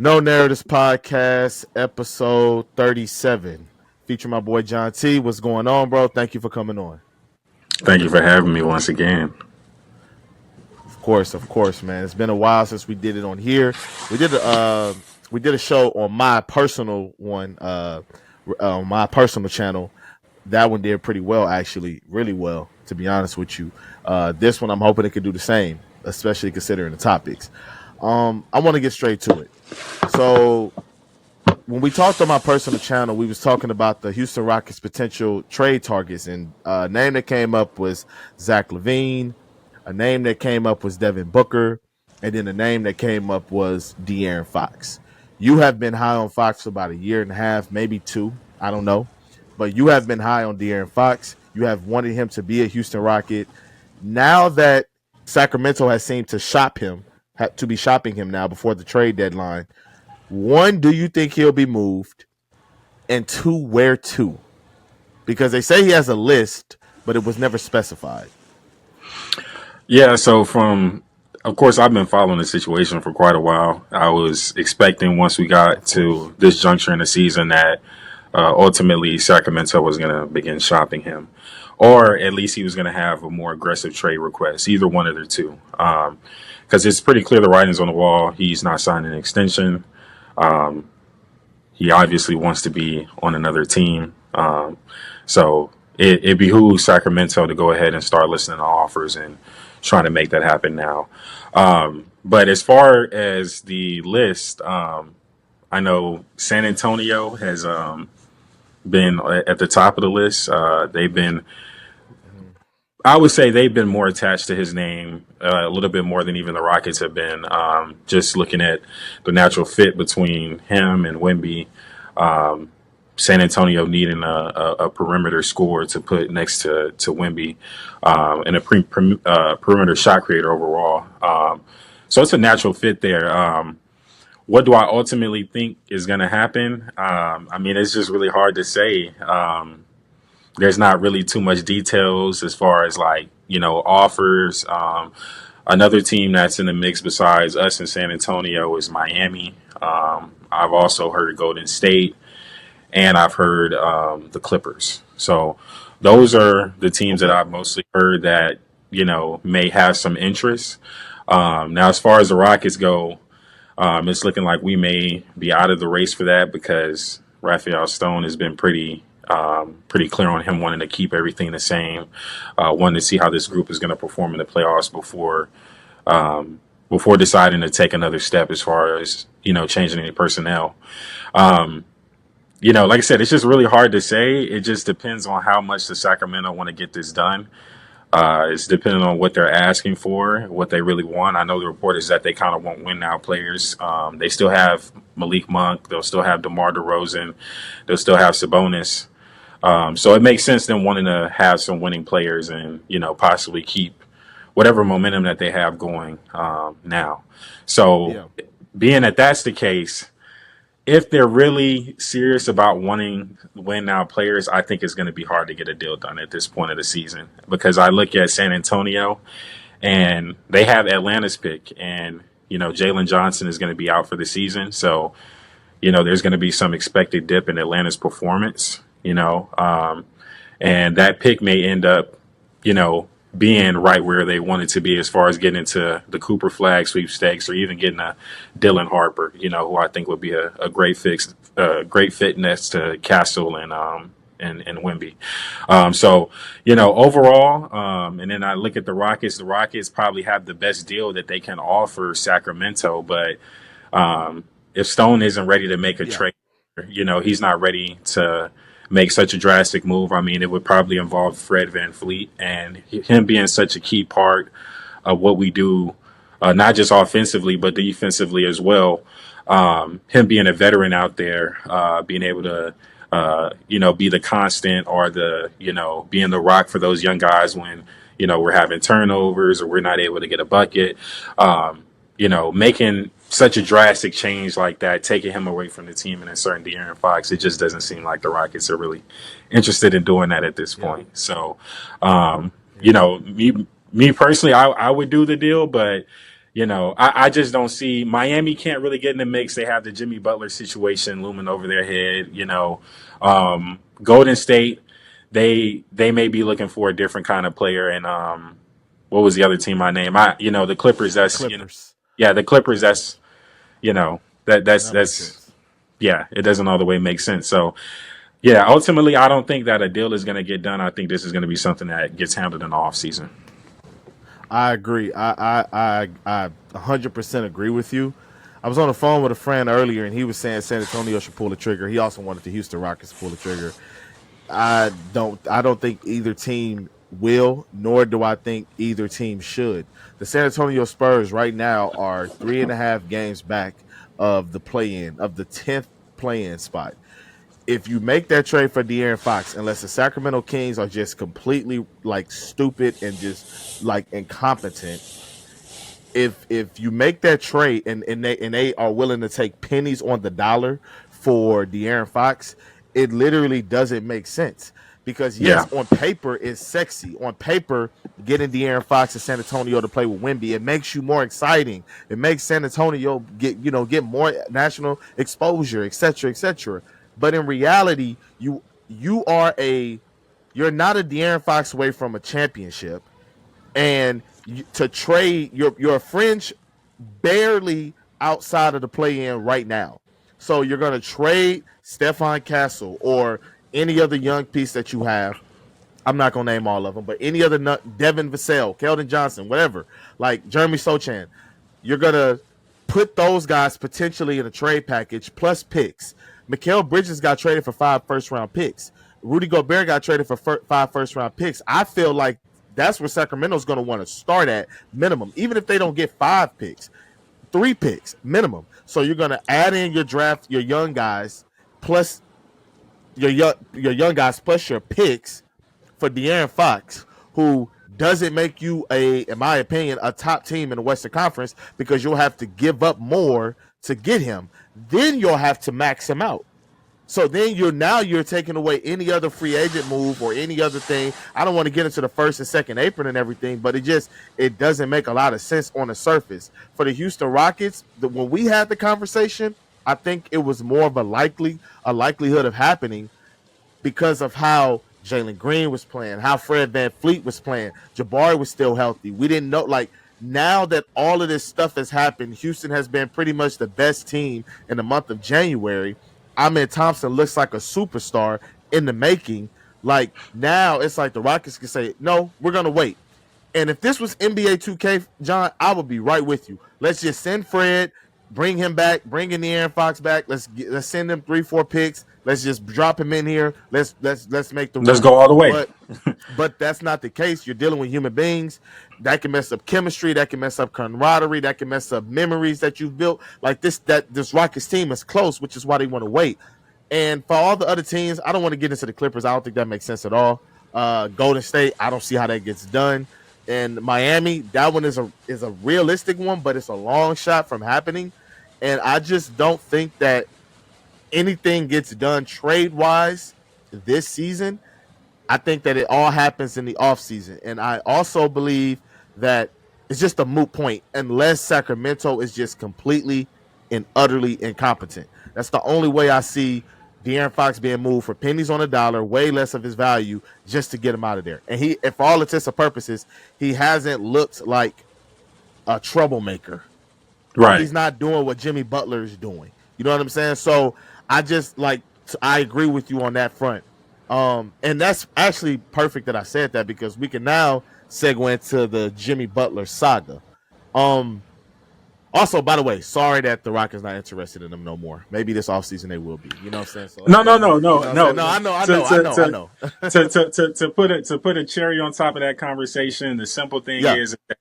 No Narratives Podcast, episode 37. Featuring my boy John T. What's going on, bro? Thank you for coming on. Thank you for having me once again. Of course, man. It's been a while since we did it on here. We did a show on my personal one, on my personal channel. That one did pretty well, actually, really well, to be honest with you. This one I'm hoping it could do the same, especially considering the topics. I want to get straight to it. So when we talked on my personal channel, we was talking about the Houston Rockets potential trade targets, and a name that came up was Zach LaVine. A name that came up was Devin Booker, and then a name that came up was De'Aaron Fox. You have been high on Fox for about a year and a half, maybe two. I don't know, but you have been high on De'Aaron Fox. You have wanted him to be a Houston Rocket. Now that Sacramento has seemed to be shopping him now before the trade deadline. One, do you think he'll be moved? And two, where to? Because they say he has a list, but it was never specified. Yeah, of course, I've been following the situation for quite a while. I was expecting once we got to this juncture in the season that ultimately Sacramento was going to begin shopping him, or at least he was going to have a more aggressive trade request, either one of the two. Because it's pretty clear the writing's on the wall. He's not signing an extension. He obviously wants to be on another team. So it behooves Sacramento to go ahead and start listening to offers and trying to make that happen now. But as far as the list, I know San Antonio has been at the top of the list. I would say they've been more attached to his name a little bit more than even the Rockets have been. Just looking at the natural fit between him and Wemby, San Antonio needing a perimeter scorer to put next to Wemby, and a perimeter shot creator overall. So it's a natural fit there. What do I ultimately think is going to happen? I mean, it's just really hard to say. There's not really too much details as far as offers. Another team that's in the mix besides us in San Antonio is Miami. I've also heard Golden State, and I've heard the Clippers. So those are the teams that I've mostly heard that may have some interest. Now, as far as the Rockets go, it's looking like we may be out of the race for that because Raphael Stone has been pretty clear on him wanting to keep everything the same, wanting to see how this group is going to perform in the playoffs before deciding to take another step as far as changing any personnel. Like I said, it's just really hard to say. It just depends on how much the Sacramento want to get this done. It's depending on what they're asking for, what they really want. I know the report is that they kind of want win now players. They still have Malik Monk. They'll still have DeMar DeRozan. They'll still have Sabonis. So it makes sense them wanting to have some winning players and, possibly keep whatever momentum that they have going now. So being that that's the case, if they're really serious about wanting win now players, I think it's going to be hard to get a deal done at this point of the season because I look at San Antonio and they have Atlanta's pick and, Jalen Johnson is going to be out for the season. So, there's going to be some expected dip in Atlanta's performance, and that pick may end up, being right where they want it to be as far as getting into the Cooper Flag sweepstakes or even getting a Dylan Harper, who I think would be a great fit next to Castle and Wemby. So, overall, and then I look at the Rockets probably have the best deal that they can offer Sacramento. But if Stone isn't ready to make a trade, he's not ready to make such a drastic move. I mean, it would probably involve Fred VanVleet and him being such a key part of what we do, not just offensively, but defensively as well. Him being a veteran out there, being able to, be the constant or being the rock for those young guys when, we're having turnovers or we're not able to get a bucket, making such a drastic change like that, taking him away from the team and inserting De'Aaron Fox, it just doesn't seem like the Rockets are really interested in doing that at this point. So, me personally, I would do the deal, but I just don't see Miami can't really get in the mix. They have the Jimmy Butler situation looming over their head. Golden State, they may be looking for a different kind of player. And what was the other team I named? The Clippers. Clippers. Yeah, the Clippers. Yeah, That's that that makes that's sense. yeah, it doesn't all the way make sense. So yeah, ultimately, I don't think that a deal is going to get done. I think this is going to be something that gets handled in the off season. I agree. I 100% agree with you. I was on the phone with a friend earlier, and he was saying San Antonio should pull the trigger. He also wanted the Houston Rockets to pull the trigger. I don't think either team will, nor do I think either team should. The San Antonio Spurs right now are 3.5 games back of the play-in, of the 10th play-in spot. If you make that trade for De'Aaron Fox, unless the Sacramento Kings are just completely like stupid and just like incompetent, if you make that trade and they are willing to take pennies on the dollar for De'Aaron Fox, it literally doesn't make sense. Because Yeah, yes, on paper it's sexy. On paper, getting De'Aaron Fox to San Antonio to play with Wemby, it makes you more exciting. It makes San Antonio get more national exposure, etc., etc. But in reality, you are you're not a De'Aaron Fox away from a championship, and to trade your fringe barely outside of the play-in right now. So you're going to trade Stephon Castle or any other young piece that you have. I'm not going to name all of them, but any other Devin Vassell, Keldon Johnson, whatever, like Jeremy Sochan, you're going to put those guys potentially in a trade package plus picks. Mikal Bridges got traded for 5 first-round picks. Rudy Gobert got traded for 5 first-round picks. I feel like that's where Sacramento's going to want to start at minimum, even if they don't get 5 picks, 3 picks minimum. So you're going to add in your draft, your young guys, plus your young guys, plus your picks for De'Aaron Fox, who doesn't make you in my opinion, a top team in the Western Conference, because you'll have to give up more to get him. Then you'll have to max him out. So then you're taking away any other free agent move or any other thing. I don't want to get into the first and second apron and everything, but it doesn't make a lot of sense on the surface. For the Houston Rockets, when we had the conversation, I think it was more of a likelihood of happening because of how Jalen Green was playing, how Fred VanVleet was playing. Jabari was still healthy. We didn't know, like, now that all of this stuff has happened, Houston has been pretty much the best team in the month of January. Ahmed Thompson looks like a superstar in the making. Like, now it's like the Rockets can say, no, we're going to wait. And if this was NBA 2K, John, I would be right with you. Let's just send Fred, bring him back, bring in the Aaron Fox back. Let's send him 3-4 picks. Let's just drop him in here. Let's make the let's run. go all the way. But that's not the case. You're dealing with human beings. That can mess up chemistry. That can mess up camaraderie. That can mess up memories that you've built. Like this Rockets team is close, which is why they want to wait. And for all the other teams, I don't want to get into the Clippers. I don't think that makes sense at all. Golden State, I don't see how that gets done. And Miami, that one is a realistic one, but it's a long shot from happening. And I just don't think that anything gets done trade-wise this season. I think that it all happens in the offseason. And I also believe that it's just a moot point unless Sacramento is just completely and utterly incompetent. That's the only way I see De'Aaron Fox being moved for pennies on a dollar, way less of his value, just to get him out of there. And if for all intents and purposes, he hasn't looked like a troublemaker. Right. He's not doing what Jimmy Butler is doing. You know what I'm saying? So I agree with you on that front. And that's actually perfect that I said that, because we can now segue into the Jimmy Butler saga. Also, by the way, sorry that the Rockets not interested in them no more. Maybe this offseason they will be. You know what I'm saying? So, No. No, I know. To put a cherry on top of that conversation, the simple thing Yeah. is that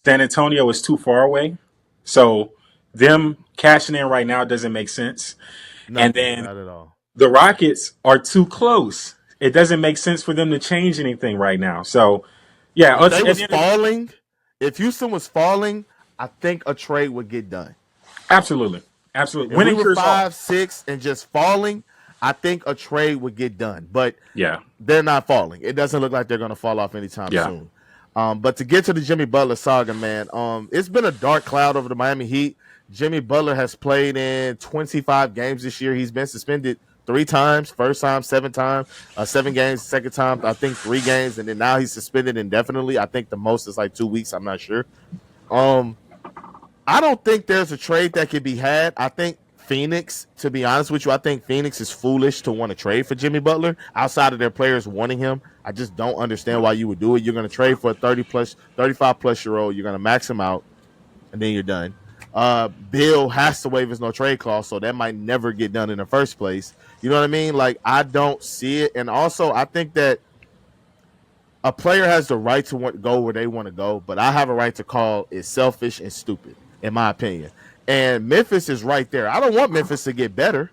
San Antonio is too far away, so them cashing in right now doesn't make sense. And then Not at all. the Rockets are too close. It doesn't make sense for them to change anything right now. So, yeah, If Houston was falling, I think a trade would get done. absolutely. If Winning we were cures all. 5-6 and just falling, I think a trade would get done. But Yeah. they're not falling. It doesn't look like they're going to fall off anytime Yeah. soon. But to get to the Jimmy Butler saga, man, it's been a dark cloud over the Miami Heat. Jimmy Butler has played in 25 games this year. He's been suspended 3 times. First time, 7 times, 7 games. Second time, I think 3 games, and then now he's suspended indefinitely. I think the most is like 2 weeks. I'm not sure. Um, I don't think there's a trade that could be had. I think Phoenix, to be honest with you, I think Phoenix is foolish to want to trade for Jimmy Butler outside of their players wanting him. I just don't understand why you would do it. You're going to trade for a 35 plus year old. You're going to max him out, and then you're done. Bill has to waive his no trade clause, so that might never get done in the first place. You know what I mean? Like, I don't see it. And also, I think that a player has the right to go where they want to go, but I have a right to call it selfish and stupid, in my opinion. And Memphis is right there. I don't want Memphis to get better,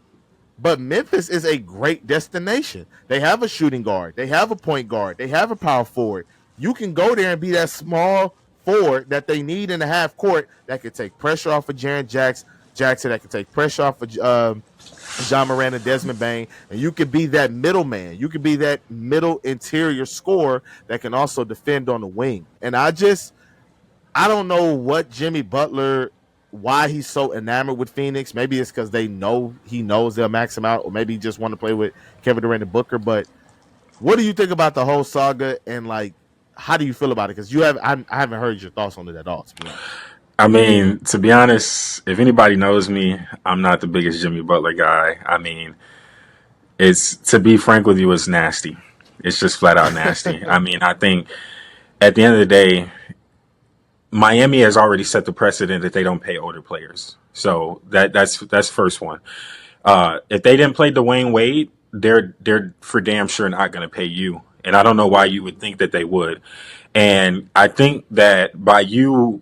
but Memphis is a great destination. They have a shooting guard. They have a point guard. They have a power forward. You can go there and be that small forward that they need in the half court that could take pressure off of Jaren Jackson, that could take pressure off of John Moran and Desmond Bain, and you could be that middleman. You could be that middle interior scorer that can also defend on the wing. And I don't know what Jimmy Butler, why he's so enamored with Phoenix. Maybe it's because he knows they'll max him out, or maybe he just want to play with Kevin Durant and Booker. But what do you think about the whole saga, and like, how do you feel about it? Because I haven't heard your thoughts on it at all, to be honest. I mean, to be honest, if anybody knows me, I'm not the biggest Jimmy Butler guy. I mean, it's to be frank with you, it's nasty. It's just flat out nasty. I mean, I think at the end of the day, Miami has already set the precedent that they don't pay older players. So that's first one. If they didn't play Dwayne Wade, they're for damn sure not going to pay you. And I don't know why you would think that they would. And I think that by you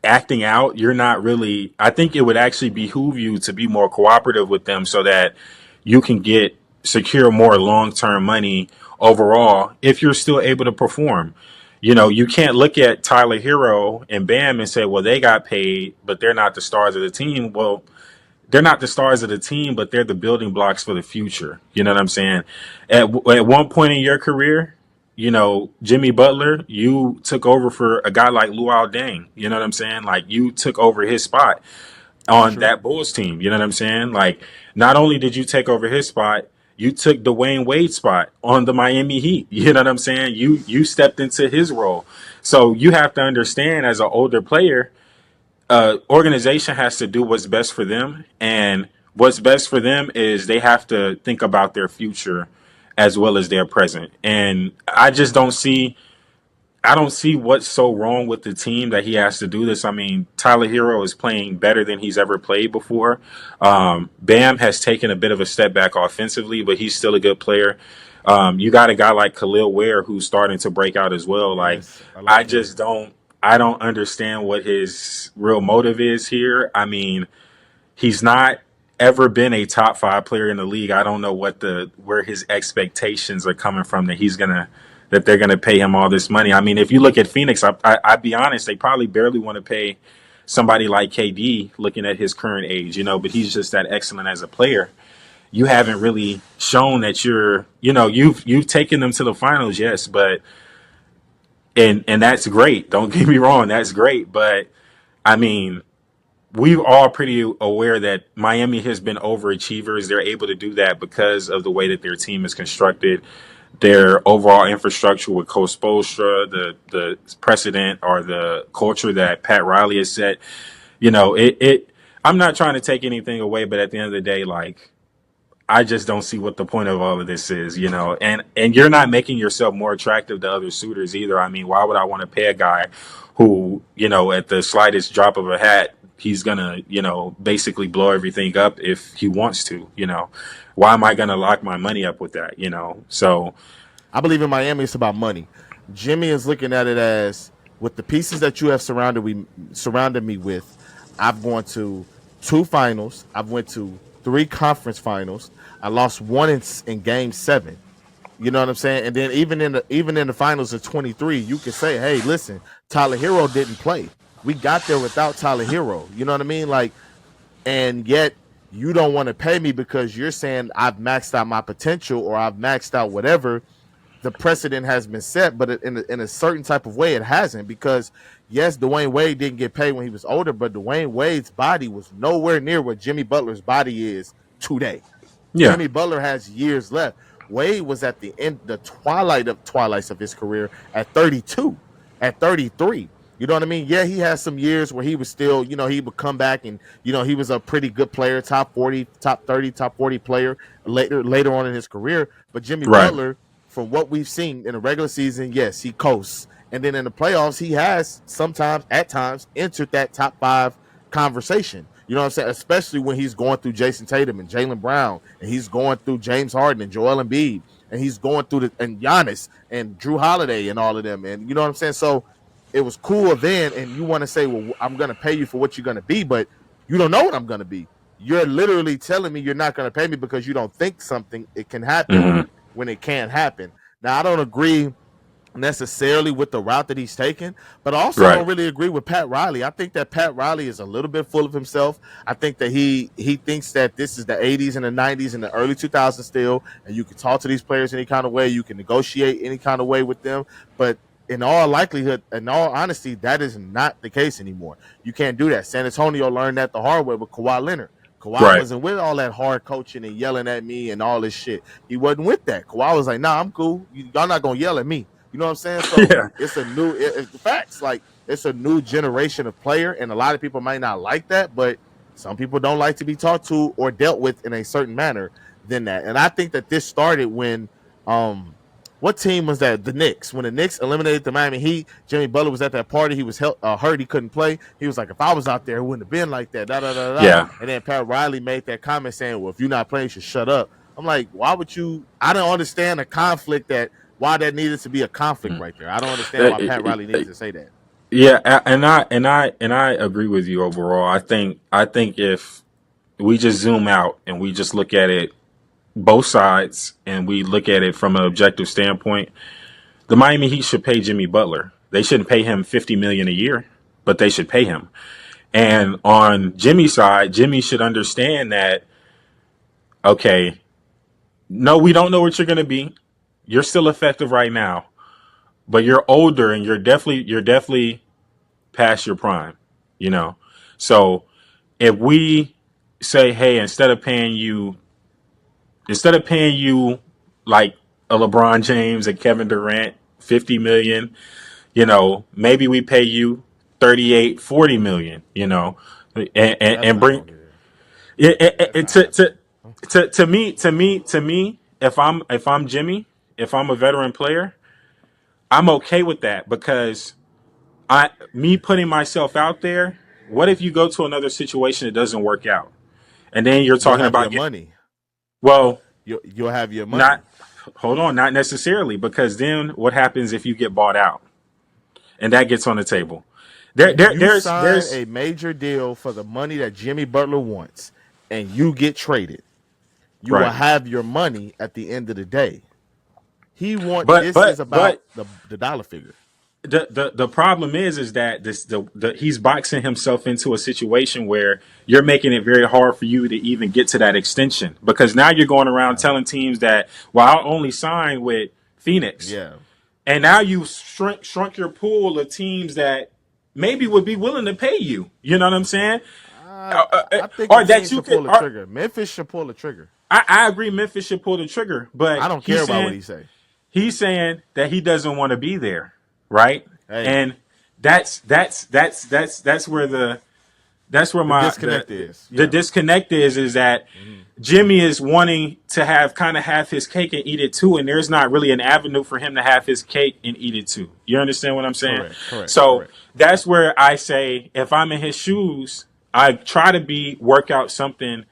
acting out, you're not really. I think it would actually behoove you to be more cooperative with them so that you can secure more long term money overall if you're still able to perform. You know, you can't look at Tyler Hero and Bam and say, well, they got paid, but they're not the stars of the team. Well, they're not the stars of the team, but they're the building blocks for the future. You know what I'm saying? At one point in your career, you know, Jimmy Butler, you took over for a guy like Luol Deng. You know what I'm saying? Like, you took over his spot on True. that Bulls team. You know what I'm saying? Like, not only did you take over his spot, you took Dwayne Wade's spot on the Miami Heat. You know what I'm saying? You stepped into his role. So you have to understand, as an older player, organization has to do what's best for them, and what's best for them is they have to think about their future as well as their present. And I don't see what's so wrong with the team that he has to do this. I mean, Tyler Hero is playing better than he's ever played before. Bam has taken a bit of a step back offensively, but he's still a good player. You got a guy like Khalil Ware who's starting to break out as well. Like, Yes, I I like him. just don't, I don't understand what his real motive is here. I mean, he's not ever been a top 5 player in the league. I don't know where his expectations are coming from that they're gonna pay him all this money. I mean, if you look at Phoenix, I'd be honest, they probably barely want to pay somebody like KD, looking at his current age, you know, but he's just that excellent as a player. You haven't really shown that you've taken them to the finals, yes, but and that's great. Don't get me wrong, that's great, but I mean, we're all pretty aware that Miami has been overachievers. They're able to do that because of the way that their team is constructed, their overall infrastructure with Coach Spoelstra, the precedent or the culture that Pat Riley has set. You know, I'm not trying to take anything away, but at the end of the day, like, I just don't see what the point of all of this is, you know. And you're not making yourself more attractive to other suitors either. I mean, why would I want to pay a guy who, you know, at the slightest drop of a hat, he's gonna, you know, basically blow everything up if he wants to, you know? Why am I gonna lock my money up with that, you know? So I believe in Miami, it's about money. Jimmy is looking at it as, with the pieces that you have surrounded me with, I've gone to 2 finals. I've went to 3 conference finals. I lost one in game 7. You know what I'm saying? And then even in the finals of 23, you can say, hey, listen, Tyler Hero didn't play. We got there without Tyler Hero. You know what I mean? Like, and yet you don't want to pay me because you're saying I've maxed out my potential or I've maxed out whatever. the precedent has been set, but in a certain type of way, it hasn't. Because yes, Dwayne Wade didn't get paid when he was older, but Dwayne Wade's body was nowhere near what Jimmy Butler's body is today. Yeah. Jimmy Butler has years left. Wade was at the end, the twilights of his career at 32, at 33. You know what I mean? Yeah, he has some years where he was still, he would come back and, he was a pretty good player, top 40, top 30, top 40 player later on in his career. But Jimmy Right. Butler, from what we've seen in the regular season, yes, he coasts. And then in the playoffs, he has sometimes, at times, entered that top 5 conversation. You know what I'm saying? Especially when he's going through Jason Tatum and Jaylen Brown, and he's going through James Harden and Joel Embiid, and he's going through and Giannis and Drew Holiday and all of them. And you know what I'm saying? So it was cool then, and you want to say, well, I'm going to pay you for what you're going to be, but you don't know what I'm going to be. You're literally telling me you're not going to pay me because you don't think something it can happen Hmm. when it can't happen. Now, I don't agree necessarily with the route that he's taken, but I also Right. don't really agree with Pat Riley. I think that Pat Riley is a little bit full of himself. I think that he thinks that this is the 80s and the 90s and the early 2000s still, and you can talk to these players any kind of way, you can negotiate any kind of way with them, but in all likelihood, in all honesty, that is not the case anymore. You can't do that. San Antonio learned that the hard way with Kawhi Leonard. Kawhi Right. wasn't with all that hard coaching and yelling at me and all this shit. He wasn't with that. Kawhi was like, "Nah, I'm cool. Y'all not gonna yell at me." You know what I'm saying? So Yeah. it's a new it's facts. Like, it's a new generation of player, and a lot of people might not like that, but some people don't like to be talked to or dealt with in a certain manner than that. And I think that this started when um what team was that? The Knicks. When the Knicks eliminated the Miami Heat, Jimmy Butler was at that party. He was hurt. He couldn't play. He was like, if I was out there, it wouldn't have been like that. Da da da da. Yeah. And then Pat Riley made that comment saying, well, if you're not playing, you should shut up. I'm like, why would you? I don't understand the conflict why that needed to be a conflict right there. I don't understand why Pat Riley needed to say that. Yeah, and I agree with you overall. I think if we just zoom out and we just look at it both sides and we look at it from an objective standpoint, the Miami Heat should pay Jimmy Butler. They shouldn't pay him 50 million a year, but they should pay him. And on Jimmy's side, Jimmy should understand that, okay, no, we don't know what you're going to be. You're still effective right now, but you're older and you're definitely past your prime, you know. So if we say, hey, instead of paying you like a LeBron James and Kevin Durant 50 million, maybe we pay you 38, 40 million, That's and not bring gonna get it. That's it not happening. to me, if I'm Jimmy, if I'm a veteran player, I'm okay with that because me putting myself out there, what if you go to another situation that doesn't work out? And then you're You'll talking have about your money. well, You'll have your not money. hold on, not necessarily, because then what happens if you get bought out? And that gets on the table. There, If there you there's sign there's a major deal for the money that Jimmy Butler wants and you get traded, you will right. have your money at the end of the day. But This is but about but the dollar figure. the problem is that he's boxing himself into a situation where you're making it very hard for you to even get to that extension, because now you're going around Uh, telling teams that, well, I'll only sign with Phoenix, yeah. and now you shrunk your pool of teams that maybe would be willing to pay you. You know what I'm saying? I think a Or team that you should could. pull the Or, trigger. Memphis should pull the trigger. I agree, Memphis should pull the trigger, I but don't care about what he say. he's saying that he doesn't want to be there, right? Hey, And that's where the my disconnect is. the Yeah. disconnect is that Hmm. Jimmy is wanting to have his cake and eat it too, and there's not really an avenue for him to have his cake and eat it too. You understand what I'm saying? Correct. Correct. So Correct. that's where I say, if I'm in his shoes, I try to work out something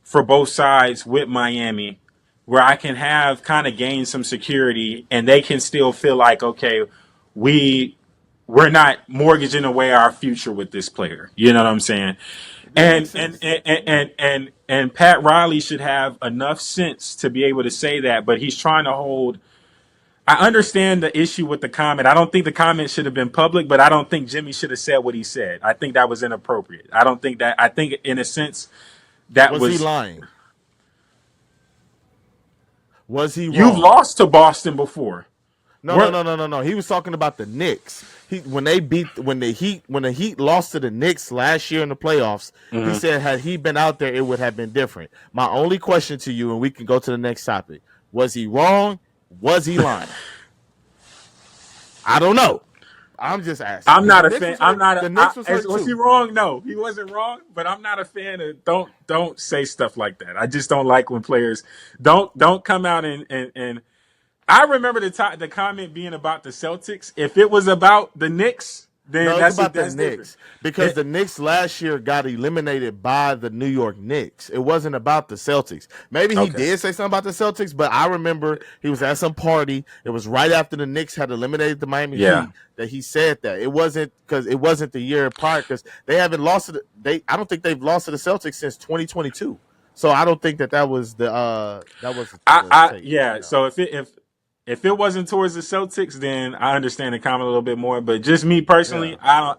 for both sides with Miami, where I can have kind of gain some security, and they can still feel like, okay, we we're not mortgaging away our future with this player. You know what I'm saying? Yeah, it makes And and sense. and Yeah. and Pat Riley should have enough sense to be able to say that, but he's trying to hold. I understand the issue with the comment. I don't think the comment should have been public, but I don't think Jimmy should have said what he said. I think that was inappropriate. I don't think that. I think in a sense that Was he was lying? Was he You've wrong? lost to Boston before. No, no, We're, no, no, no, no. He was talking about the Knicks. When the Heat lost to the Knicks last year in the playoffs, he Mhm. said had he been out there, it would have been different. My only question to you, and we can go to the next topic: was he wrong? Was he lying? I don't know. I'm just asking I'm because the not a Knicks fan. was I'm hurt. not. The Knicks was hurt Was he too. wrong? No, he wasn't wrong. But I'm not a fan of. Don't say stuff like that. I just don't like when players don't come out and. I remember the comment being about the Celtics. If it was about the Knicks, then No, it's about the that's different. Knicks because It, the Knicks last year got eliminated by the New York Knicks. It wasn't about the Celtics. Maybe he okay. did say something about the Celtics, but I remember he was at some party. It was right after the Knicks had eliminated the Miami Yeah. Heat that he said that. It wasn't because it wasn't the year prior because they haven't lost to I don't think they've lost to the Celtics since 2022. So I don't think that was the take. Yeah. No. So if it wasn't towards the Celtics, then I understand the comment a little bit more. But just me Yeah. personally, I don't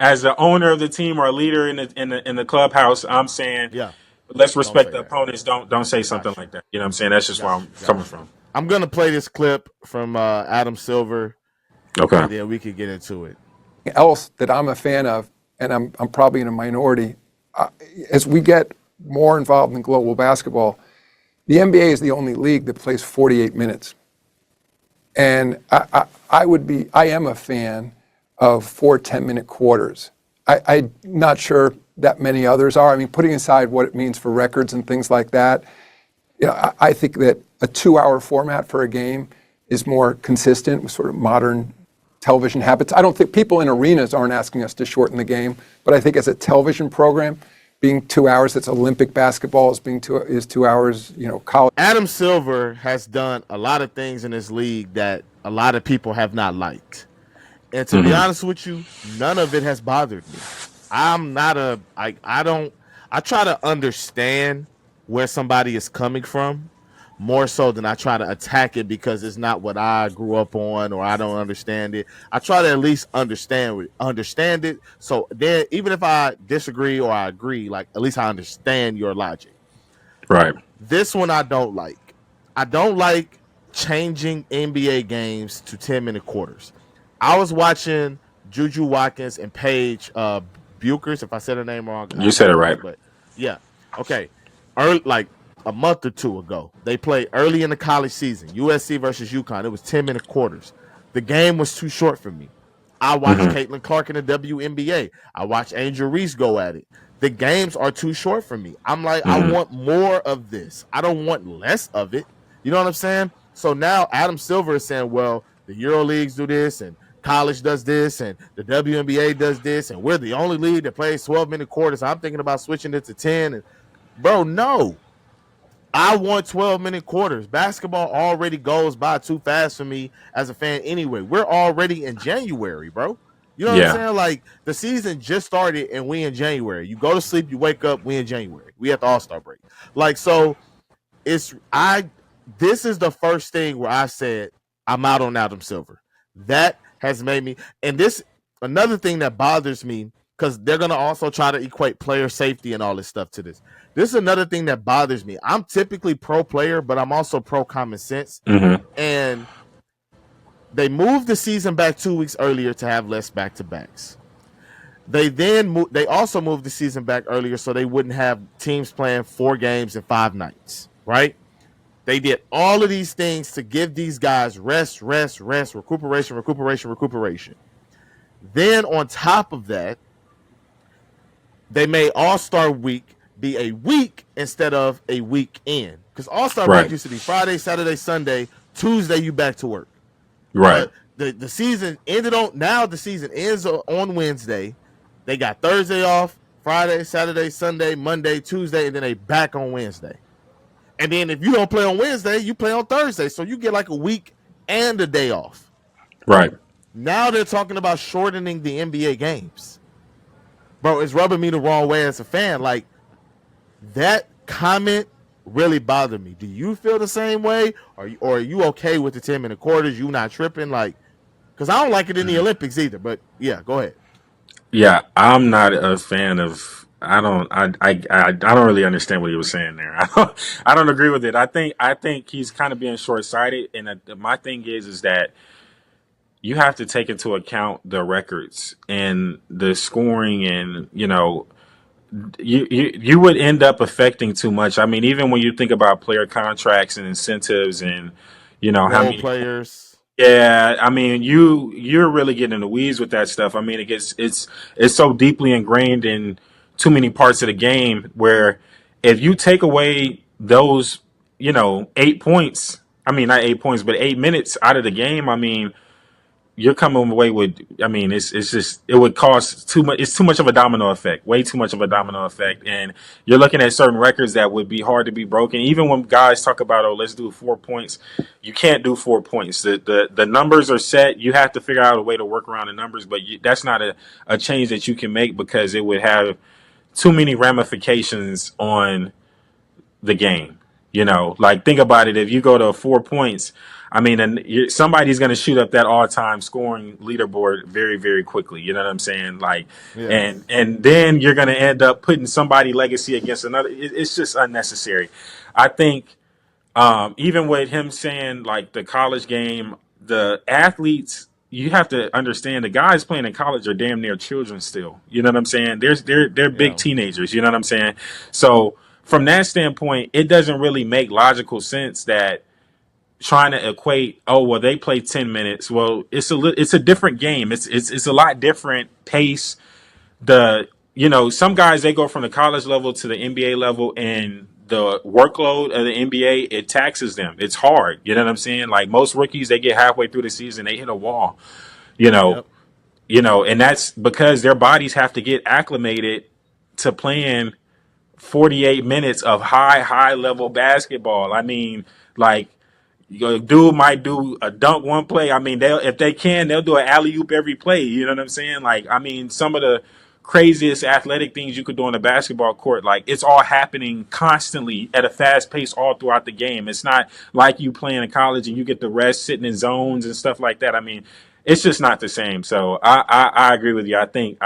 as a owner of the team or a leader in the clubhouse, I'm saying Yeah. let's Don't respect say the that. opponents. Don't say something Got you. like that. You know what I'm saying? That's just where Got I'm you. coming Got you. from. I'm gonna play this clip from Adam Silver, Okay. and then we can get into it. Else that I'm a fan of, and I'm probably in a minority, as we get more involved in global basketball, the NBA is the only league that plays 48 minutes. And I am a fan of 4 10-minute quarters. I'm not sure that many others are. I mean, putting aside what it means for records and things like that, I think that a 2-hour format for a game is more consistent with sort of modern television habits. I don't think people in arenas aren't asking us to shorten the game, but I think as a television program, being 2 hours, that's Olympic basketball, is 2 hours, college. Adam Silver has done a lot of things in this league that a lot of people have not liked. And to be Hmm. honest with you, none of it has bothered me. I'm not a I don't I try to understand where somebody is coming from more so than I try to attack it because it's not what I grew up on or I don't understand it. I try to at least understand it. So then even if I disagree or I agree, like at least I understand your logic. Right. This one I don't like. I don't like changing NBA games to 10-minute quarters. I was watching Juju Watkins and Paige Buchers. If I said her name wrong, I You said it right. apologize. But yeah, okay. Early, like a month or two ago, they played early in the college season, USC versus UConn. It was 10-minute quarters. The game was too short for me. I watched Hmm. Caitlin Clark in the WNBA. I watched Angel Reese go at it. The games are too short for me. I'm like, I Hmm. want more of this. I don't want less of it. You know what I'm saying? So now Adam Silver is saying, well, the Euro leagues do this and college does this and the WNBA does this and we're the only league that plays 12-minute quarters. I'm thinking about switching it to 10. And bro, no. I want 12-minute quarters. Basketball already goes by too fast for me as a fan anyway. We're already in January, bro. You know what I'm Yeah. saying? Like the season just started and we in January. You go to sleep, you wake up, we in January. We at the All-Star break. Like so it's I this is the first thing where I said I'm out on Adam Silver. That has made me and this another thing that bothers me because they're gonna also try to equate player safety and all this stuff to this. This is another thing that bothers me. I'm typically pro player, but I'm also pro common sense. Hmm. And they moved the season back 2 weeks earlier to have less back to backs. They also moved the season back earlier so they wouldn't have teams playing 4 games in 5 nights, right? They did all of these things to give these guys rest, recuperation. Then on top of that, they made All-Star Week be a week instead of a weekend. Because All-Star Break Right. used to be Friday, Saturday, Sunday, Tuesday you back to work. Right. But the season ended on now the season ends on Wednesday. They got Thursday off, Friday, Saturday, Sunday, Monday, Tuesday, and then they back on Wednesday. And then if you don't play on Wednesday, you play on Thursday. So you get like a week and a day off. Right. Now they're talking about shortening the NBA games. Bro, it's rubbing me the wrong way as a fan. Like that comment really bothered me. Do you feel the same way? Or are you okay with the 10-minute quarters? You not tripping? Like, because I don't like it in the Olympics either. But yeah, go ahead. Yeah. I'm not a fan of I don't really understand what he was saying there. I don't agree with it. I think he's kind of being short sighted. And my thing is that you have to take into account the records and the scoring, and you would end up affecting too much. I mean, even when you think about player contracts and incentives, and how Role many. players. Yeah, I mean, you're really getting in the weeds with that stuff. I mean, it's so deeply ingrained in too many parts of the game where if you take away those, 8 points, I mean, not 8 points, but 8 minutes out of the game, I mean, you're coming away with. I mean, it's just it would cause too much. It's too much of a domino effect, way too much of a Mhm. domino effect, and you're looking at certain records that would be hard to be broken. Even when guys talk about, oh, let's do 4 points, you can't do 4 points. The numbers are set. You have to figure out a way to work around the numbers, but that's not a change that you can make because it would have too many ramifications on the game. Like think about it. If you go to 4 points, I mean, and somebody's going to shoot up that all-time scoring leaderboard very, very quickly. You know what I'm saying? Like, and Yes. and then you're going to end up putting somebody legacy against another. It's just unnecessary. I think even with him saying like the college game, the athletes. You have to understand the guys playing in college are damn near children still. You know what I'm saying? They're big Yeah. teenagers. You know what I'm saying? So from that standpoint, it doesn't really make logical sense that trying to equate, oh well, they play 10 minutes. Well, it's a different game. It's a lot different pace. Some guys they go from the college level to the NBA level, and the workload of the NBA it taxes them. It's hard. You know what I'm saying? Like most rookies, they get halfway through the season, they hit a wall. You know, Yep. and that's because their bodies have to get acclimated to playing 48 minutes of high level basketball. I mean, like dude might do a dunk one play. I mean, if they can, they'll do an alley oop every play. You know what I'm saying? Like, I mean, some of the craziest athletic things you could do on a basketball court, like it's all happening constantly at a fast pace all throughout the game. It's not like you playing in college and you get the rest sitting in zones and stuff like that. I mean, it's just not the same. So I agree with you. I think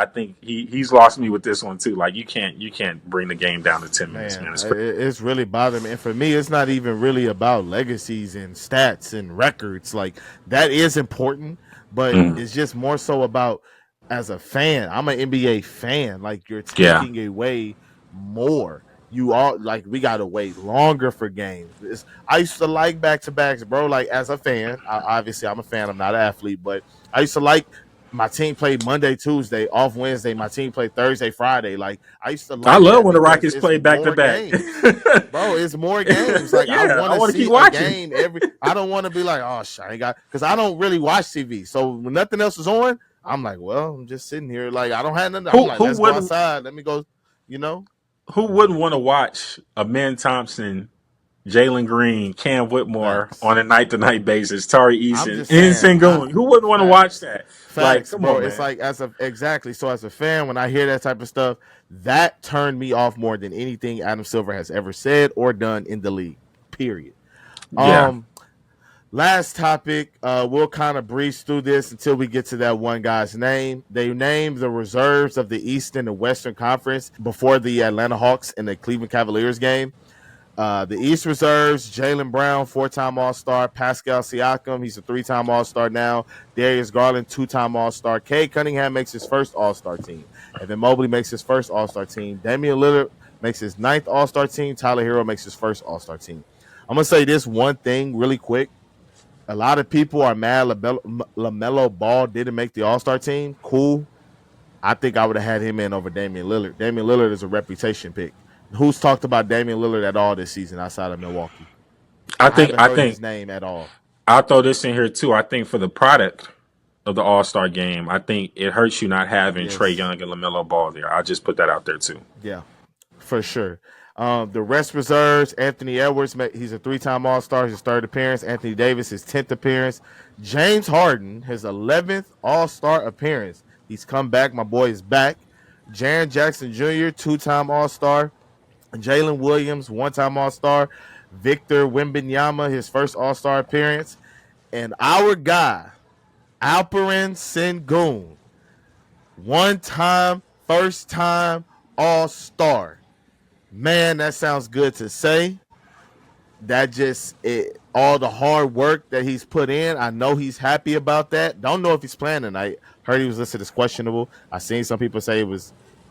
he's lost me with this one too. Like you can't bring the game down to 10 minutes, man. Man, It's crazy. it's really bothering me. And for me, it's not even really about legacies and stats and records. Like that is important, but Mm. it's just more so about as a fan. I'm an NBA fan. Like you're Yeah, taking away more. You all like we gotta wait longer for games. I used to like back to backs, bro. Like as a fan, obviously I'm a fan. I'm not an athlete, but I used to like my team played Monday, Tuesday, off Wednesday. My team played Thursday, Friday. Like I used to I like love that when the because Rockets it's play back to more back. games, bro. It's more games. Like I Yeah, want I to want to keep see a watching. game every. I don't want to be like, oh, shit, I ain't got because I don't really watch TV. So when nothing else is on, I'm like, well, I'm just sitting here. Like I don't have nothing. I'm Who like, who let's go wouldn't outside. Let me go. You know. who wouldn't want to watch a Ben Thompson, Jalen Green, Cam Whitmore Facts. on a night to night basis, Tari I'm Eason, just and saying. Sengun? Who wouldn't want to watch Facts. that? Like, Facts, come bro. on, It's man. like exactly. So as a fan, when I hear that type of stuff, that turned me off more than anything Adam Silver has ever said or done in the league. Period. Yeah, Um, Last topic. We'll kind of breeze through this until we get to that one guy's name. They named the reserves of the Eastern and Western Conference before the Atlanta Hawks and the Cleveland Cavaliers game. The East reserves Jalen Brown, 4-time All Star. Pascal Siakam, he's a 3-time All Star now. Darius Garland, 2-time All Star. Cade Cunningham makes his first All Star team. Evan Mobley makes his first All Star team. Damian Lillard makes his ninth All Star team. Tyler Hero makes his first All Star team. I'm going to say this one thing really quick. A lot of people are mad LaMelo Ball didn't make the All Star team. Cool. I think I would have had him in over Damian Lillard. Damian Lillard is a reputation pick. Who's talked about Damian Lillard at all this season outside of Milwaukee? I I think haven't I heard think his name at all. I'll throw this in here too. I think for the product of the All Star game, I think it hurts you not having Trey Yes. Young and Lamelo Ball there. I'll just put that out there too. Yeah, for sure. The rest reserves, Anthony Edwards, he's a 3-time All-Star, his third appearance. Anthony Davis, his 10th appearance. James Harden, his 11th All-Star appearance. He's come back. My boy is back. Jaren Jackson Jr., 2-time All-Star. Jalen Williams, 1-time All-Star. Victor Wembanyama, his first All-Star appearance. And our guy, Alperen Sengun, 1-time, first-time all-star. Man, that sounds good to say. That just all the hard work that he's put in. I know he's happy about that. Don't know if he's playing tonight. Heard he was listed as questionable. I seen some people say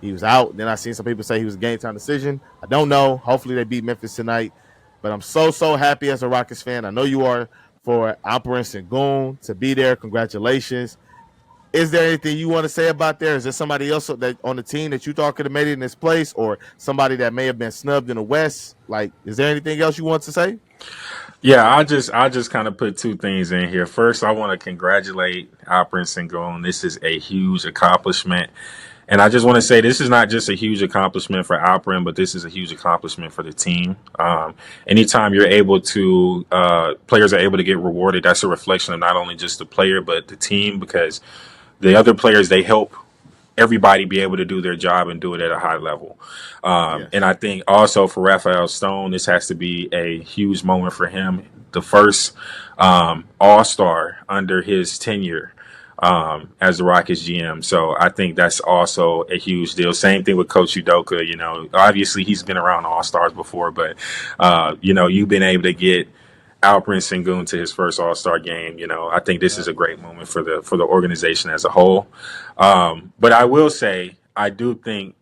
he was out. Then I seen some people say he was a game time decision. I don't know. Hopefully they beat Memphis tonight. But I'm so happy as a Rockets fan. I know you are, for Alperen Sengun to be there. Congratulations. Is there anything you want to say about there? Is there somebody else that on the team that you thought could have made it in this place, or somebody that may have been snubbed in the West? Like, is there anything else you want to say? Yeah, I just kind of put two things in here. First, I want to congratulate Alperen Sengun. This is a huge accomplishment. And I just want to say this is not just a huge accomplishment for Alperen, but this is a huge accomplishment for the team. Anytime you're able to, players are able to get rewarded, that's a reflection of not only just the player, but the team, because the other players, they help everybody be able to do their job and do it at a high level. Yes. And I think also for Raphael Stone, this has to be a huge moment for him. The first All-Star under his tenure as the Rockets GM. So I think that's also a huge deal. Same thing with Coach Udoka. You know, obviously he's been around All-Stars before, but, you know, you've been able to get Alperen Sengun to his first All-Star game. You know, I think this is a great moment for the organization as a whole. But I will say, I do think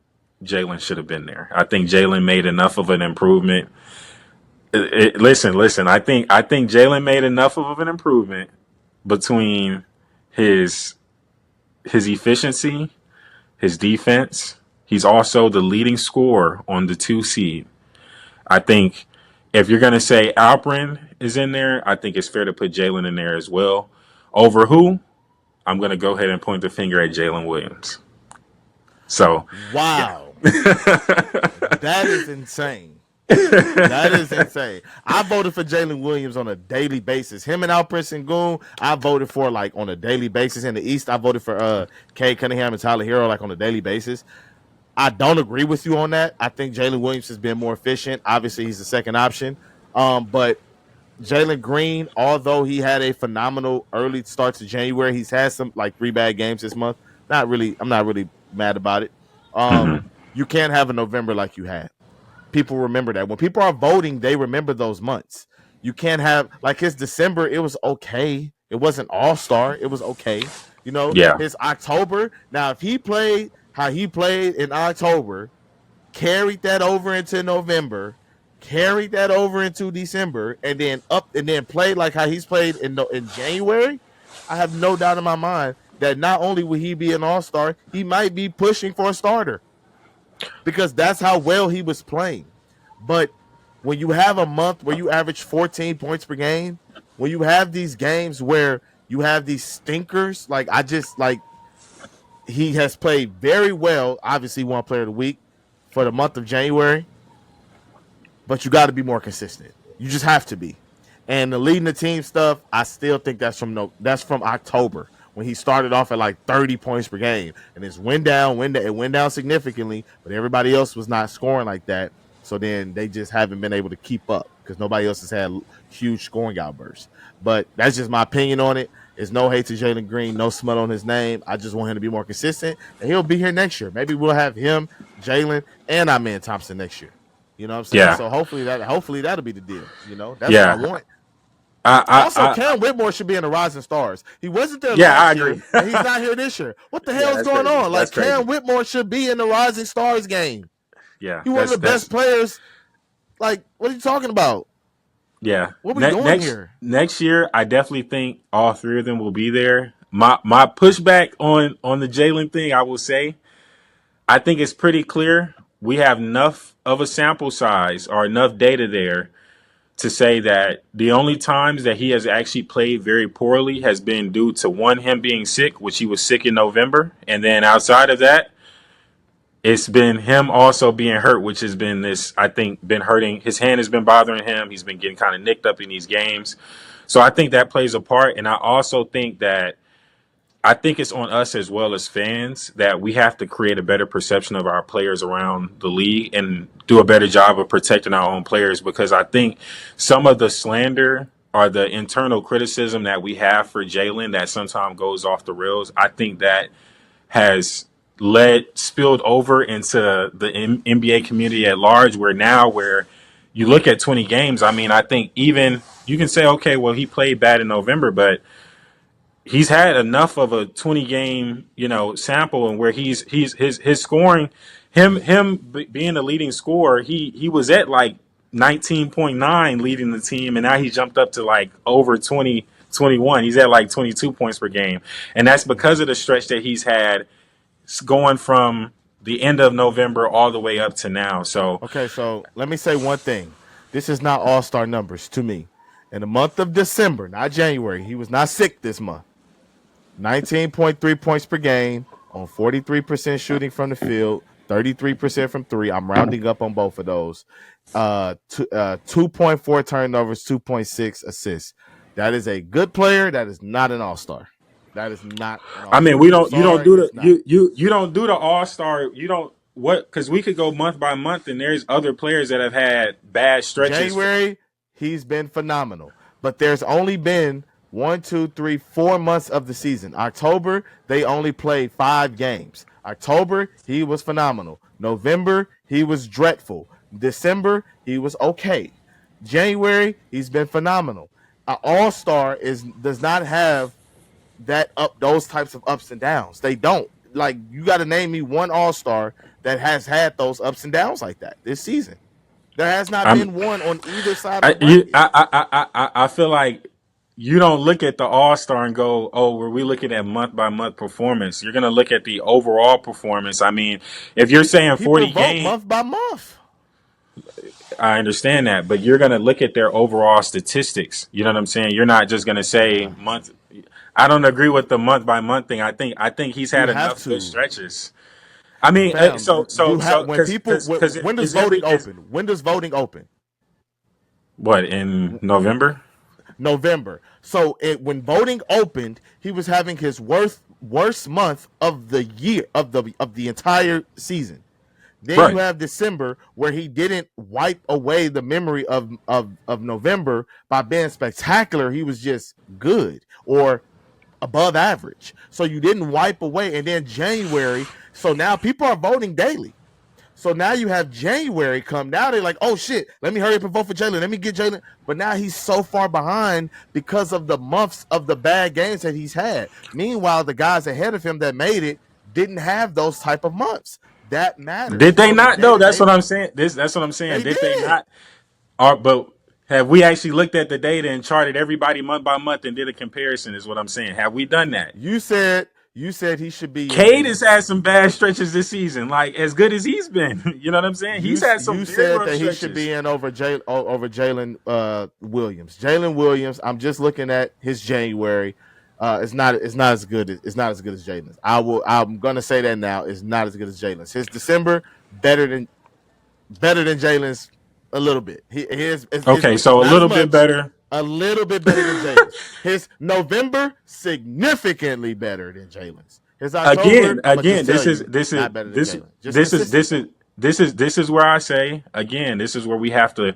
Jalen should have been there. I think Jalen made enough of an improvement. Listen. I think Jalen made enough of an improvement between his efficiency, his defense. He's also the leading scorer on the 2 seed. I think if you're going to say Alperen is in there, I think it's fair to put Jalen in there as well. Over who? I'm going to go ahead and point the finger at Jalen Williams. So, wow. That is insane. That is insane. I voted for Jalen Williams on a daily basis. Him and Alperen Sengun, I voted for like on a daily basis. In the East, I voted for Cade Cunningham and Tyler Hero like on a daily basis. I don't agree with you on that. I think Jalen Williams has been more efficient. Obviously, he's the second option. But Jalen Green, although he had a phenomenal early start to January, he's had some like 3 bad games this month. I'm not really mad about it. You can't have a November like you had. People remember that. When people are voting, they remember those months. You can't have like his December, it was okay. It wasn't all-star. It was okay. You know, yeah. His October. Now, if he played how he played in October, carried that over into November, carried that over into December, and then played like how he's played in January, I have no doubt in my mind that not only will he be an all-star, he might be pushing for a starter because that's how well he was playing. But when you have a month where you average 14 points per game, when you have these games where you have these stinkers, he has played very well. Obviously, one player of the week for the month of January, but you got to be more consistent. You just have to be. And the leading the team stuff, I still think that's from October when he started off at like 30 points per game, and it went down significantly. But everybody else was not scoring like that, so then they just haven't been able to keep up because nobody else has had huge scoring outbursts. But that's just my opinion on it. It's no hate to Jalen Green, no smut on his name. I just want him to be more consistent, and he'll be here next year. Maybe we'll have him, Jalen, and Amen Thompson next year. You know what I'm saying? Yeah. So hopefully that'll be the deal. You know, that's what I want. Cam Whitmore should be in the Rising Stars. He wasn't there last year, and he's not here this year. What the hell is going on? Like, Cam Whitmore should be in the Rising Stars game. Yeah. He's one of the best players. Like, what are you talking about? Yeah. What are we doing here? Next year, I definitely think all 3 of them will be there. My pushback on the Jalen thing, I will say, I think it's pretty clear. We have enough of a sample size or enough data there to say that the only times that he has actually played very poorly has been due to one, him being sick, which he was sick in November. And then outside of that, it's been him also being hurt, which has been been hurting. His hand has been bothering him. He's been getting kind of nicked up in these games. So I think that plays a part. And I also think it's on us as well as fans that we have to create a better perception of our players around the league and do a better job of protecting our own players, because I think some of the slander or the internal criticism that we have for Jalen that sometimes goes off the rails, I think that has spilled over into the NBA community at large. Where you look at 20 games, I mean, I think even you can say, okay, well, he played bad in November, but he's had enough of a 20 game, sample, and where he's his scoring, being the leading scorer, he was at like 19.9 leading the team, and now he jumped up to like over 20, 21. He's at like 22 points per game, and that's because of the stretch that he's had going from the end of November all the way up to now. So Okay, so let me say one thing. This is not all-star numbers to me. In the month of December, not January, he was not sick this month. 19.3 points per game on 43% shooting from the field, 33% from three. I'm rounding up on both of those. 2.4 turnovers, 2.6 assists. That is a good player. That is not an all-star. That is not an I mean, all-star. I'm you don't sorry, do it's not. the you don't do the all-star. You don't what because we could go month by month, and there's other players that have had bad stretches. January, he's been phenomenal. But there's only been 1, 2, 3, 4 months of the season. October, they only played 5 games. October, he was phenomenal. November, he was dreadful. December, he was okay. January, he's been phenomenal. An all-star does not have those types of ups and downs. They don't. Like, you got to name me one all-star that has had those ups and downs like that this season. There has not I'm been one on either side of the bracket. I feel like you don't look at the all-star and go, oh, were we looking at month by month performance? You're gonna look at the overall performance. I mean, if you're saying People 40 vote games, month by month. I understand that, but you're gonna look at their overall statistics. You know what I'm saying? You're not just gonna say month. I don't agree with the month by month thing. I think he's You had have enough good to, stretches. I mean, fam. so When people because when does is voting every is open? When does voting open? what in November? November. So when voting opened, he was having his worst month of the year of the entire season. Then you Right. have December where he didn't wipe away the memory of November by being spectacular. He was just good or above average. So you didn't wipe away. And then January. So now people are voting daily. So now you have January come. Now they're like, oh shit, let me hurry up and vote for Jalen. Let me get Jalen. But now he's so far behind because of the months of the bad games that he's had. Meanwhile, the guys ahead of him that made it didn't have those type of months. That Did matters. they So not? No, that's what I'm saying. That's what I'm saying. they Did they did. not? But have we actually looked at the data and charted everybody month by month and did a comparison? Is what I'm saying. Have we done that? You said he should be Cade in. has had some bad stretches this season, like as good as he's been. You know what I'm saying? You He's had some you very said rough that he should stretches. be in over Jalen Williams. Jalen Williams. I'm just looking at his January. It's not as good as Jalen's. I'm gonna say that now. It's not as good as Jalen's. His December better than Jalen's a little bit. His Okay, so a not as little bit much. better. A little bit better than Jalen's. His November significantly better than Jalen's. His October, I'm gonna just This tell is you, this is not better than this Jalen. Just this is this consistent. is this is where I say again. This is where we have to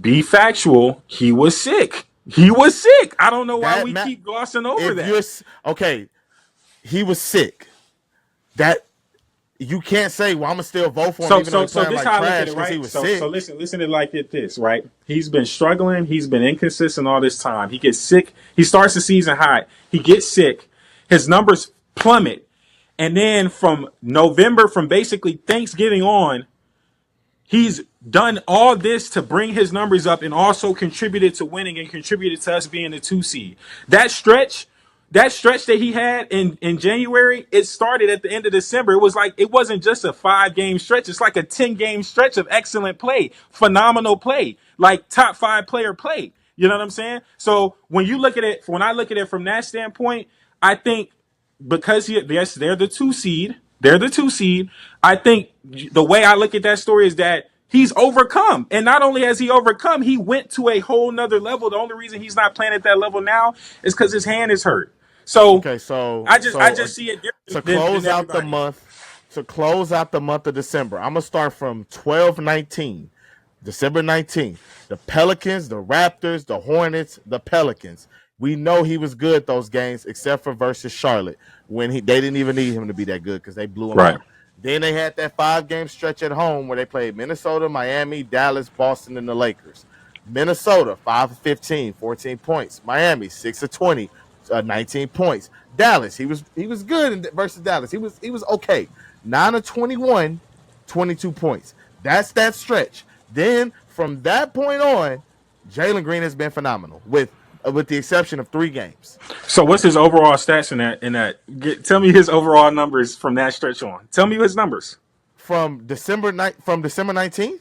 be factual. He was sick. He was sick. I don't know why That we ma- keep glossing over if you're that. okay, he was sick. That you can't say, well, I'm gonna still vote for him even though he's So playing this like how I look at trash it, because he right? was So sick. listen to like this, right? He's been struggling. He's been inconsistent all this time. He gets sick. He starts the season hot. He gets sick. His numbers plummet, and then from November, from basically Thanksgiving on, he's done all this to bring his numbers up and also contributed to winning and contributed to us being the 2 seed. That stretch, that stretch that he had in January, it started at the end of December. It was like it wasn't just a 5 game stretch. It's like a 10 game stretch of excellent play, phenomenal play, like top 5 player play. You know what I'm saying? So when I look at it from that standpoint, I think because yes, they're the 2 seed. They're the 2 seed. I think the way I look at that story is that he's overcome. And not only has he overcome, he went to a whole nother level. The only reason he's not playing at that level now is because his hand is hurt. So Okay, so I so just see it to different than close out the everybody. month, of December, I'm gonna start from 12/19, December 19th. The Pelicans, the Raptors, the Hornets, the Pelicans. We know he was good those games, except for versus Charlotte when they didn't even need him to be that good because they blew him Right. out. Then they had that 5-game stretch at home where they played Minnesota, Miami, Dallas, Boston, and the Lakers. Minnesota 5 of 15, 14 points. Miami 6 of 20, 19 points. Dallas, he was good versus Dallas. He was okay. 9 of 21, 22 points. That's that stretch. Then from that point on, Jalen Green has been phenomenal with the exception of 3 games. So what's his overall stats in that? Tell me his overall numbers from that stretch on. Tell me his numbers From December 19th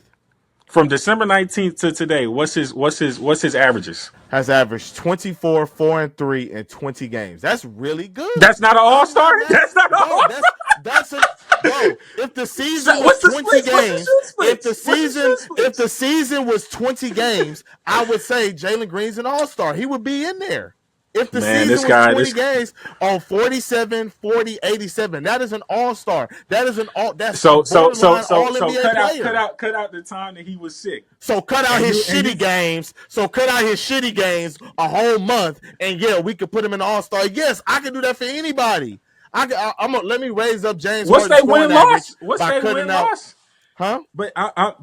from December 19th to today. What's his averages? has averaged 24, 4 and 3 in 20 games. That's really good. That's not an all-star. That's not an all-star. That's a bro. If the season So was what's the 20 splits? What's the games, shoot splits? if the What's the shoot season splits? if the season was 20 games, I would say Jalen Green's an all-star. He would be in there. If the Man, season was 20 games on 47, 40, 87, that is an all-star. That is an all. That's borderline all NBA player. cut out the time that he was sick. So cut out his shitty games. So cut out his shitty games a whole month, and yeah, we could put him in the all-star. Yes, I can do that for anybody. Let me raise up James. What's Harden's they win scoring average loss? What's by they cutting win out, loss? huh? But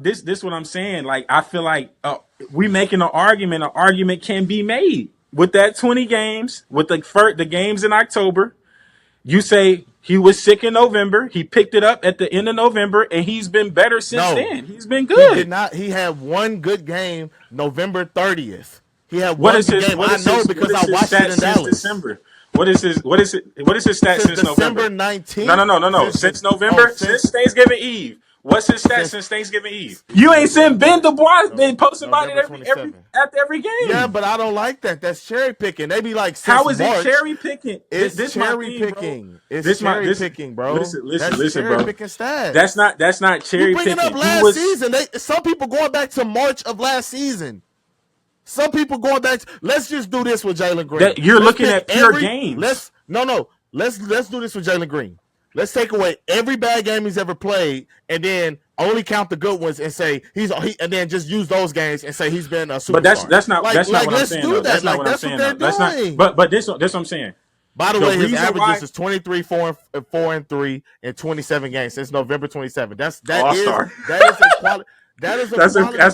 this what I'm saying. Like I feel like we making an argument. An argument can be made with that 20 games with the games in October. You say he was sick in November. He picked it up at the end of November, and he's been better since then. He's been good. He did not. He had one good game November 30th. He had What one is his? game. What I is know his, because what is I his watched stats it in since Dallas. December? What is his stats since December November? 19th. No. Since November, since Thanksgiving Eve. What's his stats since Thanksgiving Eve? You ain't seen Ben DuBois been posting about it after every game. Yeah, but I don't like that. That's cherry picking. They be like, how is March, it cherry picking? It's this cherry picking. It's cherry picking, bro. Listen, cherry bro. picking stats. That's not cherry bringing picking. Up last season. Some people going back to March of last season. Some people going back. Let's just do this with Jalen Green. You're looking at pure games. Let's do this with Jalen Green. Let's take away every bad game he's ever played, and then only count the good ones and say and then just use those games and say he's been a superstar. But that's not what I'm saying. Let's do that. That's not what I'm saying. That's what they're doing. But this what I'm saying. By the way, his averages is 23, 4 and 3 in 27 games since November 27. That is a quality. That's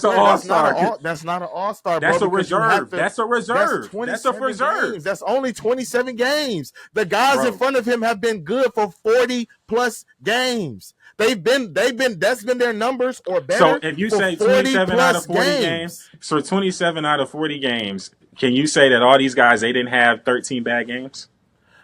an all-star. That's not an all-star. That's a reserve. That's a reserve. That's a reserve. Games. That's only 27 games. The guys in front of him have been good for 40 plus games. That's been their numbers or better. So if you say 27 out of 40 games, so 27 out of 40 games, can you say that all these guys they didn't have 13 bad games?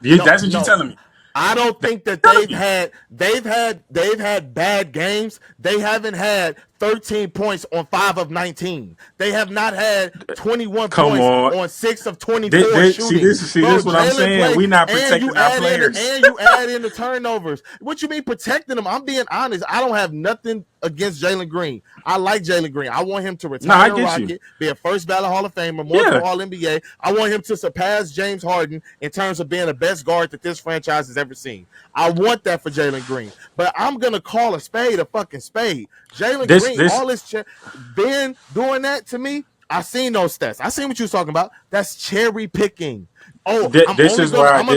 That's what you're telling me. I don't think that they've had bad games. They haven't had 13 points on 5 of 19. They have not had 21 points on 6 of 24 shooting. This what I'm saying. We're not protecting our players. And you add in the turnovers. What you mean protecting them? I'm being honest. I don't have nothing against Jalen Green. I like Jalen Green. I want him to retire a Rocket, be a first ballot Hall of Famer, more All NBA. I want him to surpass James Harden in terms of being the best guard that this franchise has ever seen. I want that for Jalen Green. But I'm going to call a spade a fucking spade. Jalen Green, all this Ben doing that to me, I seen those stats. I seen what you was talking about. That's cherry picking. I'm going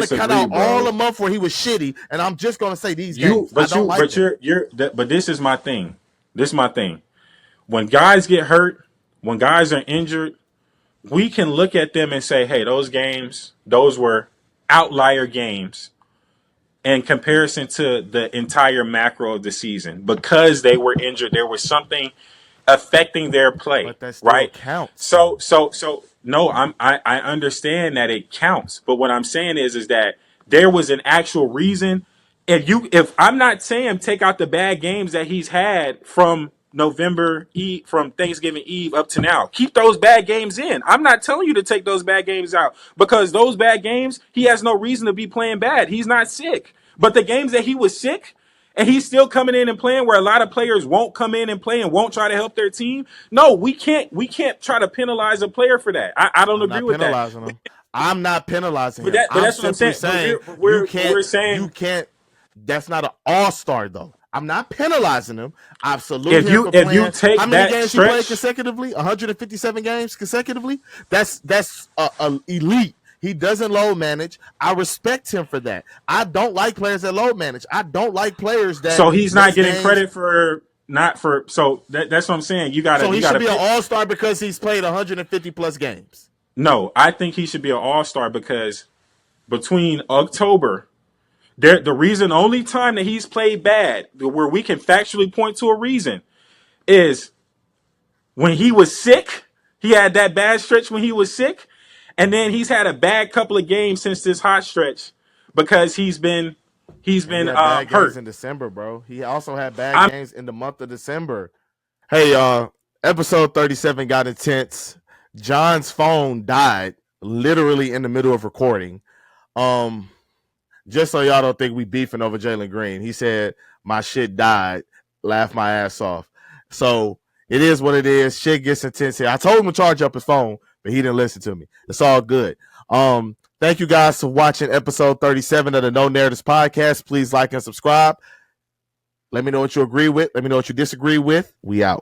to cut out all the month where he was shitty, and I'm just going to say these games. But this is my thing. This is my thing. When guys get hurt, when guys are injured, we can look at them and say, hey, those games, those were outlier games in comparison to the entire macro of the season. Because they were injured, there was something affecting their play, but that still right? Counts. So no, I understand that it counts, but what I'm saying is that there was an actual reason. If I'm not saying take out the bad games that he's had from from Thanksgiving Eve up to now, keep those bad games in. I'm not telling you to take those bad games out because those bad games, he has no reason to be playing bad. He's not sick, but the games that he was sick, and he's still coming in and playing where a lot of players won't come in and play and won't try to help their team. No, we can't try to penalize a player for that. I don't agree with that. Him. I'm not penalizing him. But that's what I'm saying. We're saying you can't. That's not an all-star though. I'm not penalizing him. Absolutely. If you take how many games he played stretch consecutively? 157 games consecutively. That's elite. He doesn't load manage. I respect him for that. I don't like players that load manage. I don't like players that So he's not miss getting games. credit for not for. So that's what I'm saying. You gotta. So he You should gotta be an pick. all-star because he's played 150 plus games. No, I think he should be an all-star because between October, the reason only time that he's played bad, where we can factually point to a reason, is when he was sick. He had that bad stretch when he was sick, and then he's had a bad couple of games since this hot stretch because he's been And he had bad games hurt. in December, bro. He also had bad I'm games in the month of December. Hey, y'all. Episode 37 got intense. John's phone died literally in the middle of recording. Just so y'all don't think we beefing over Jalen Green. He said, my shit died. Laugh my ass off. So it is what it is. Shit gets intense here. I told him to charge up his phone, but he didn't listen to me. It's all good. Thank you guys for watching episode 37 of the No Narratives podcast. Please like and subscribe. Let me know what you agree with. Let me know what you disagree with. We out.